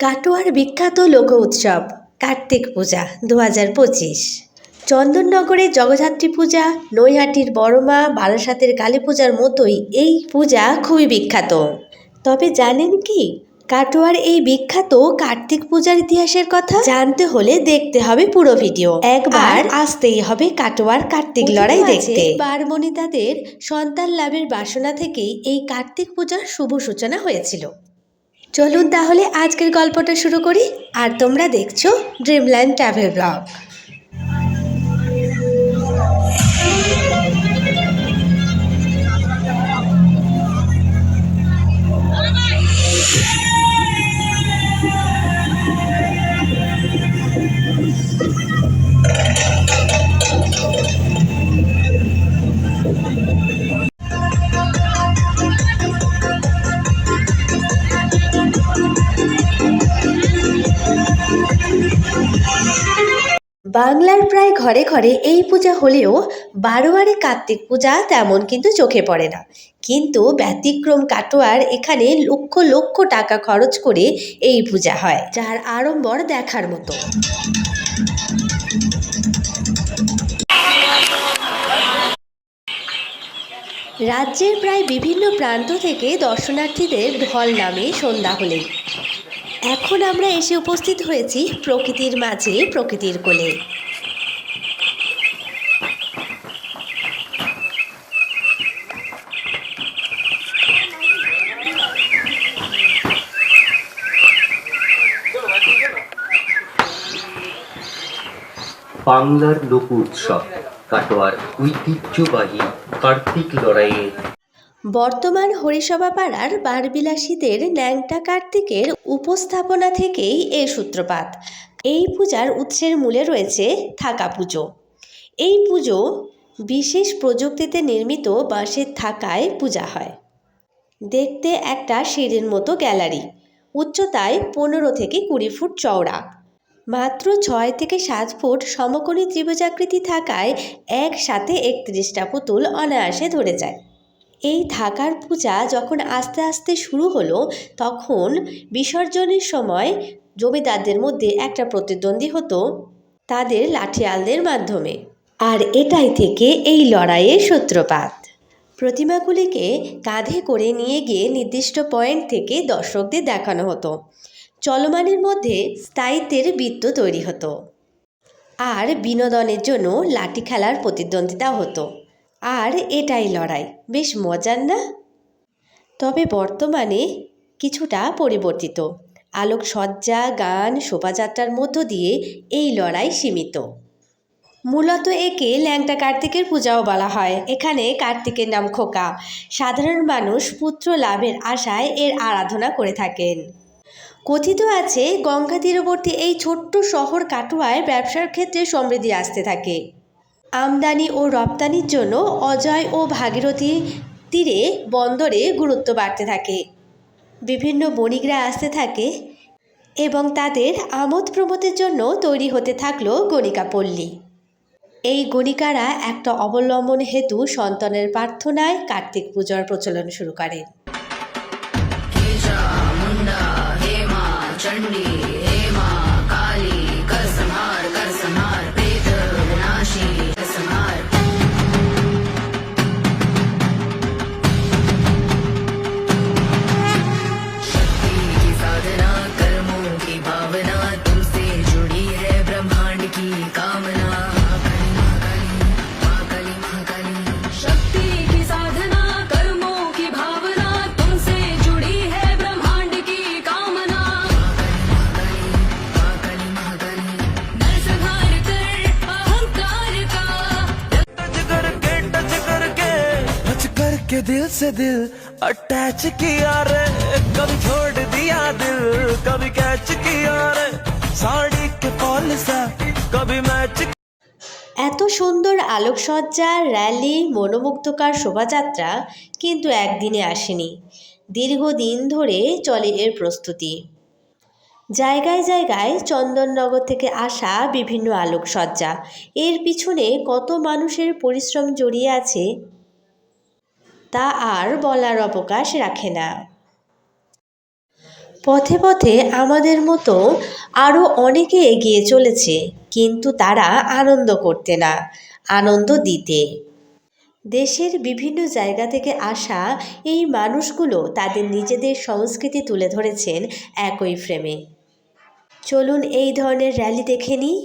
কাটোয়ার বিখ্যাত লোক উৎসব কার্তিক পূজা ২০২৫। চন্দননগরে জগদ্ধাত্রী পূজা, নৈহাটির বড়মা, বারাসাতের কালী পূজার মতোই এই পূজা খুবই বিখ্যাত। তবে জানেন কি কাটোয়ার এই বিখ্যাত কার্তিক পূজার ইতিহাসের কথা? জানতে হলে দেখতে হবে পুরো ভিডিও, একবার আসতেই হবে কাটোয়ার কার্তিক লড়াই দেখতে। বারবণিতাদের সন্তান লাভের বাসনা থেকেই এই কার্তিক পূজার শুভ সূচনা হয়েছিল। চলুন তাহলে আজকের গল্পটা শুরু করি। আর তোমরা দেখছো ড্রিমল্যান্ড ট্রাভেল ব্লগ। বাংলার প্রায় ঘরে ঘরে এই পূজা হলেও বারোয়ারি কার্তিক পূজা তেমন কিন্তু চোখে পড়ে না। কিন্তু ব্যতিক্রম কাটোয়ার, এখানে লক্ষ লক্ষ টাকা খরচ করে এই পূজা হয়, যার আড়ম্বর দেখার মতো। রাজ্যের প্রায় বিভিন্ন প্রান্ত থেকে দর্শনার্থীদের ঢল নামে সন্ধ্যা হলেই। এখন আমরা এসে উপস্থিত হয়েছি প্রকৃতির মাঝে, প্রকৃতির কোলে। বাংলার লোক উৎসব কাটোয়ার ঐতিহ্যবাহী কার্তিক লড়াইয়ে বর্তমান হরিসভা পাড়ার বারবিলাসীদের ন্যাংটা কার্তিকের উপস্থাপনা থেকেই এর সূত্রপাত। এই পূজার উৎসের মূলে রয়েছে থাকা পুজো। এই পুজো বিশেষ প্রযুক্তিতে নির্মিত বাঁশের থাকায় পূজা হয়। দেখতে একটা সিঁড়ির মতো গ্যালারি, উচ্চতায় ১৫ থেকে ২০ ফুট চওড়া, মাত্র ৬ থেকে ৭ ফুট সমকোণী ত্রিভুজাকৃতি থাকায় একসাথে ৩১টা পুতুল অনায়াসে ধরে যায়। এই থাকার পূজা যখন আস্তে আস্তে শুরু হলো, তখন বিসর্জনের সময় জমিদারদের মধ্যে একটা প্রতিদ্বন্দ্বী হতো তাদের লাঠিয়ালদের মাধ্যমে। আর এটাই থেকে এই লড়াইয়ের সূত্রপাত। প্রতিমাগুলিকে কাঁধে করে নিয়ে গিয়ে নির্দিষ্ট পয়েন্ট থেকে দর্শকদের দেখানো হতো। চলমানের মধ্যে স্থায়িত্বের বৃত্ত তৈরি হতো, আর বিনোদনের জন্য লাঠি খেলার প্রতিদ্বন্দ্বিতা হতো। আর এটাই লড়াই। বেশ মজার না? তবে বর্তমানে কিছুটা পরিবর্তিত। আলোকসজ্জা, গান, শোভাযাত্রার মধ্য দিয়ে এই লড়াই সীমিত। মূলত একে ল্যাংটা কার্তিকের পূজাও বলা হয়। এখানে কার্তিকের নাম খোকা। সাধারণ মানুষ পুত্র লাভের আশায় এর আরাধনা করে থাকেন। কথিত আছে গঙ্গা তীরবর্তী এই ছোট্ট শহর কাটোয়ায় ব্যবসার ক্ষেত্রে সমৃদ্ধি আসতে থাকে। আমদানি ও রপ্তানির জন্য অজয় ও ভাগীরথী তীরে বন্দরে গুরুত্ব বাড়তে থাকে। বিভিন্ন বণিকরা আসতে থাকে এবং তাদের আমোদ প্রমোদের জন্য তৈরি হতে থাকলো গণিকাপল্লী। এই গণিকারা একটা অবলম্বন হেতু সন্তানের প্রার্থনায় কার্তিক পূজার প্রচলন শুরু করেন। के दिल से दिल अटैच किया रे, कभी छोड़ दिया दिल, कभी कैच किया रे, साड़ी के फॉल सा कभी मैच। এত সুন্দর আলোকসজ্জা, র্যালি, মনোমুগ্ধকর শোভাযাত্রা কিন্তু একদিনে আসেনি। দীর্ঘদিন ধরে চলে এর প্রস্তুতি। জায়গায় জায়গায় চন্দননগর থেকে আসা বিভিন্ন আলোকসজ্জা, এর পিছনে কত মানুষের পরিশ্রম জড়িয়ে আছে তা আর বলার অবকাশ রাখে না। পথে পথে আমাদের মতো আরও অনেকে এগিয়ে চলেছে, কিন্তু তারা আনন্দ করতে না, আনন্দ দিতে। দেশের বিভিন্ন জায়গা থেকে আসা এই মানুষগুলো তাদের নিজেদের সংস্কৃতি তুলে ধরেছেন একই ফ্রেমে। চলুন এই ধরনের র্যালি দেখে নিই।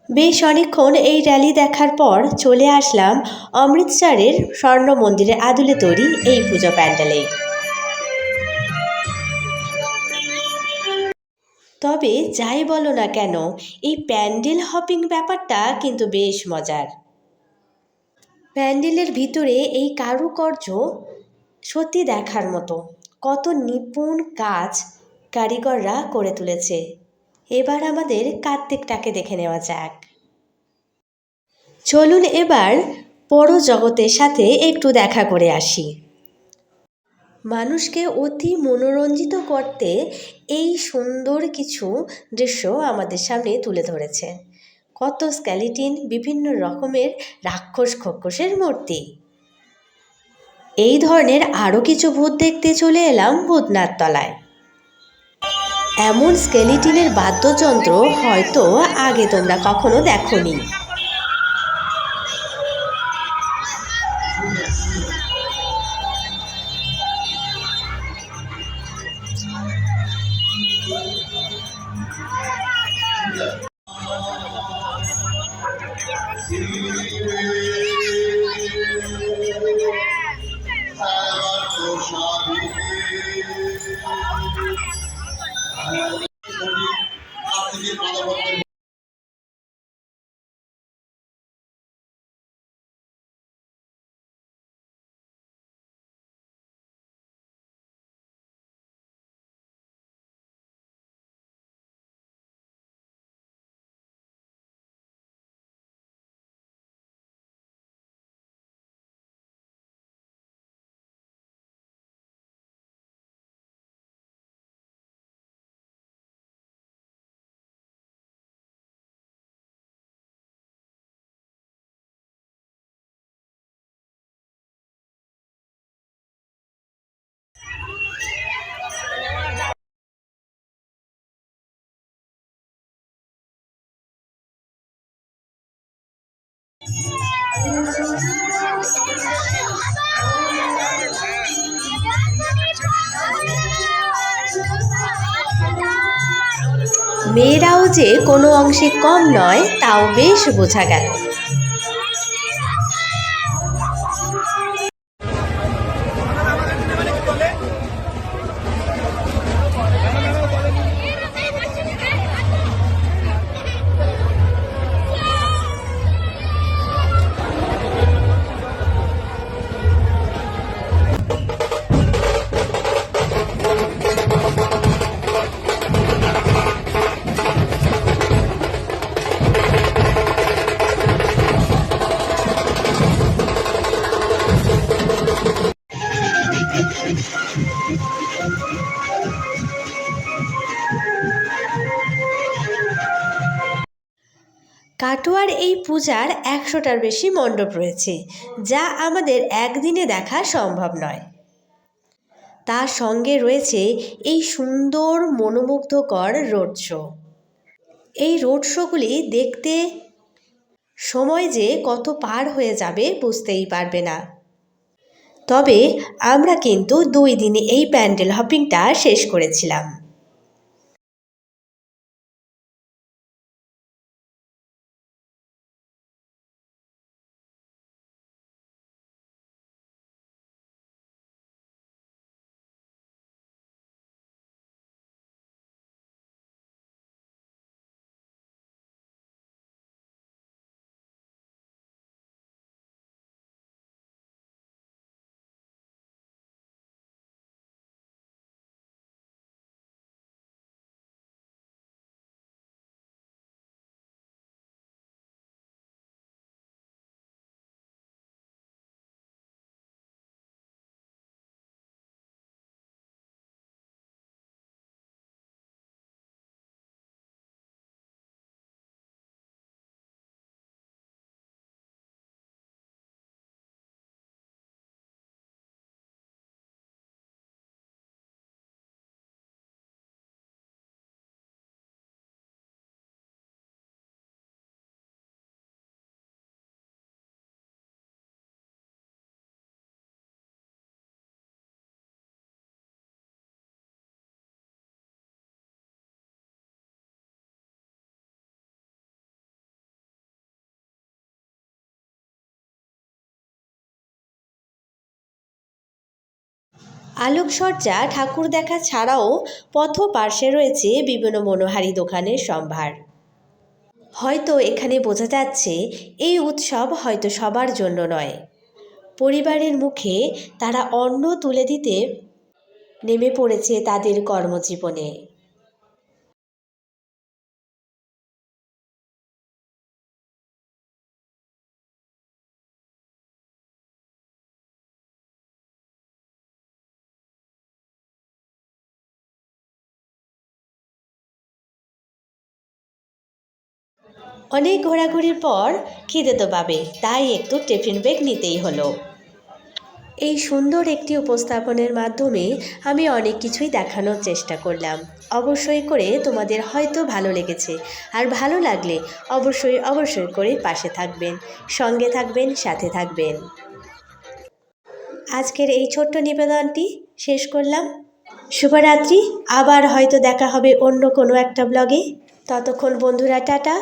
বেশ অনেকক্ষণ এই র্যালি দেখার পর চলে আসলাম অমৃতসরের স্বর্ণ মন্দিরের আদলে তৈরি এই পুজো প্যান্ডেলে। তবে যাই বলো না কেন, এই প্যান্ডেল হপিং ব্যাপারটা কিন্তু বেশ মজার। প্যান্ডেলের ভিতরে এই কারুকার্য সত্যি দেখার মতো, কত নিপুণ কাজ কারিগররা করে তুলেছে। এবার আমাদের কার্তিকটাকে দেখে নেওয়া যাক। চলুন এবার বড় জগতের সাথে একটু দেখা করে আসি। মানুষকে অতি মনোরঞ্জিত করতে এই সুন্দর কিছু দৃশ্য আমাদের সামনে তুলে ধরেছে। কত স্কেলিটিন, বিভিন্ন রকমের রাক্ষস খোক্ষসের মূর্তি। এই ধরনের আরও কিছু ভূত দেখতে চলে এলাম ভূতনাথ তলায়। এমন স্কেলিটিনের বাদ্যযন্ত্র হয়তো আগে তোমরা কখনো দেখোনি। মেয়েরাও যে কোনো অংশে কম নয় তাও বেশ বোঝা গেল। কাটোয়ার এই পূজার 100টার বেশি মণ্ডপ রয়েছে, যা আমাদের একদিনে দেখা সম্ভব নয়। তার সঙ্গে রয়েছে এই সুন্দর মনোমুগ্ধকর রোড শো। এই রোড শোগুলি দেখতে সময় যে কত পার হয়ে যাবে বুঝতেই পারবে না। তবে আমরা কিন্তু 2 দিনে এই প্যান্ডেল হপিংটা শেষ করেছিলাম। আলোকসজ্জা ঠাকুর দেখা ছাড়াও পথ পার্শ্বে রয়েছে বিভিন্ন মনোহারী দোকানের সম্ভার। হয়তো এখানে বোঝা যাচ্ছে এই উৎসব হয়তো সবার জন্য নয়। পরিবারের মুখে তারা অন্ন তুলে দিতে নেমে পড়েছে তাদের কর্মজীবনে। অনেক ঘোরাঘুরির পর খিদে তো পাবে, তাই একটু টিফিন ব্রেক নিতেই হলো। এই সুন্দর একটি উপস্থাপনের মাধ্যমে আমি অনেক কিছুই দেখানোর চেষ্টা করলাম। অবশ্যই করে তোমাদের হয়তো ভালো লেগেছে, আর ভালো লাগলে অবশ্যই করে পাশে থাকবেন, সঙ্গে থাকবেন, সাথে থাকবেন। আজকের এই ছোট্ট নিবেদনটি শেষ করলাম। শুভরাত্রি। আবার হয়তো দেখা হবে অন্য কোনো একটা ব্লগে। ততক্ষণ বন্ধুরা, টাটা।